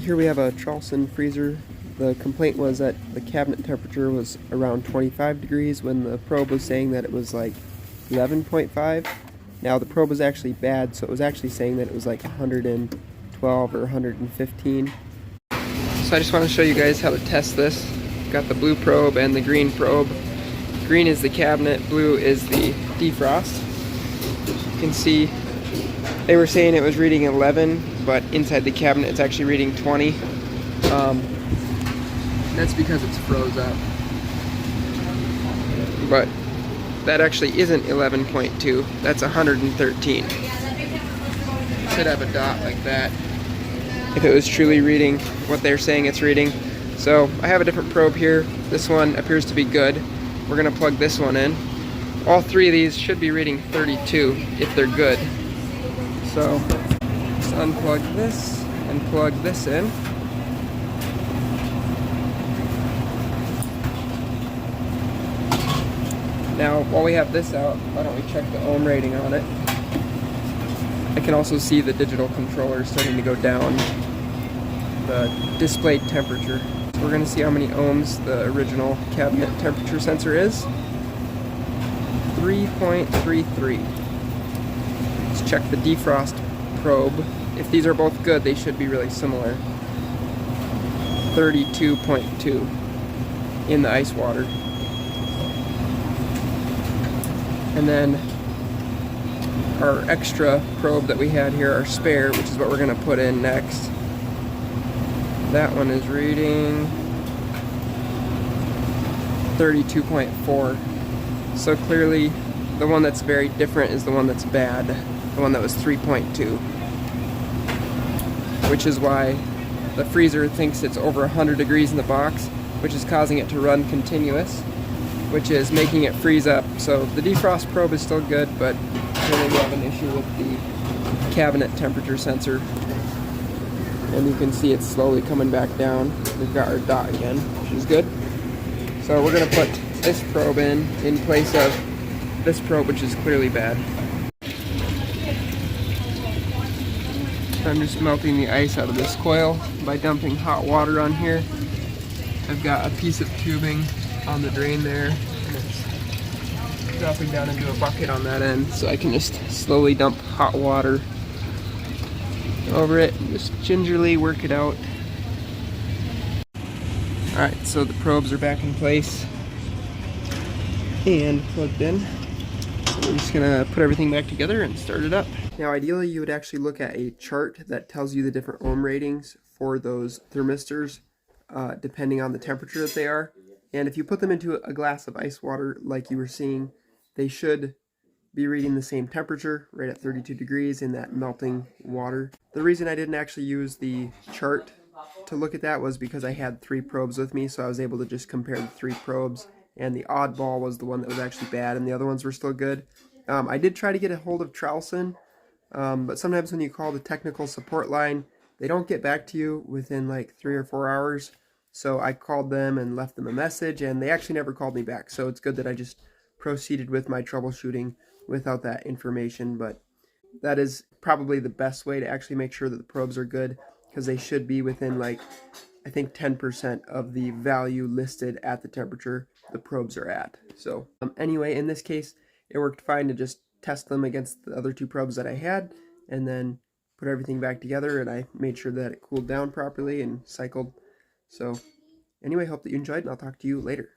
Here we have a Traulsen Freezer. The complaint was that the cabinet temperature was around 25 degrees when the probe was saying that it was like 11.5. Now the probe was actually bad, so it was actually saying that it was like 112 or 115. So I just want to show you guys how to test this. Got the blue probe and the green probe. Green is the cabinet, blue is the defrost. You can see they were saying it was reading 11, but inside the cabinet it's actually reading 20. That's because it's froze up. But that actually isn't 11.2, that's 113. Should have a dot like that if it was truly reading what they're saying it's reading. So I have a different probe here. This one appears to be good. We're gonna plug this one in. All three of these should be reading 32 if they're good. So just unplug this and plug this in. Now, while we have this out, why don't we check the ohm rating on it? I can also see the digital controller starting to go down, the displayed temperature. So we're going to see how many ohms the original cabinet temperature sensor is. 3.33. Let's check the defrost probe. If these are both good, they should be really similar. 32.2 in the ice water. And then our extra probe that we had here, our spare, which is what we're going to put in next. That one is reading 32.4. So clearly the one that's very different is the one that's bad. The one that was 3.2. Which is why the freezer thinks it's over 100 degrees in the box, which is causing it to run continuous, which is making it freeze up. So the defrost probe is still good, but really we have an issue with the cabinet temperature sensor. And you can see it's slowly coming back down. We've got our dot again, which is good. So we're gonna put this probe in place of this probe, which is clearly bad. I'm just melting the ice out of this coil by dumping hot water on here. I've got a piece of tubing on the drain there, and it's dropping down into a bucket on that end, so I can just slowly dump hot water over it and just gingerly work it out. Alright, so the probes are back in place and plugged in. So we're just gonna put everything back together and start it up. Now ideally you would actually look at a chart that tells you the different ohm ratings for those thermistors depending on the temperature that they are. And if you put them into a glass of ice water like you were seeing, they should be reading the same temperature, right at 32 degrees in that melting water. The reason I didn't actually use the chart to look at that was because I had 3 probes with me, so I was able to just compare the 3 probes, and the oddball was the one that was actually bad, and the other ones were still good. I did try to get a hold of Traulsen, but sometimes when you call the technical support line, they don't get back to you within like 3 or 4 hours. So I called them and left them a message, and they actually never called me back. So it's good that I just proceeded with my troubleshooting without that information. But that is probably the best way to actually make sure that the probes are good, because they should be within like, I think 10% of the value listed at the temperature the probes are at. So anyway, in this case, it worked fine to just test them against the other 2 probes that I had, and then put everything back together, and I made sure that it cooled down properly and cycled. So anyway, hope that you enjoyed, and I'll talk to you later.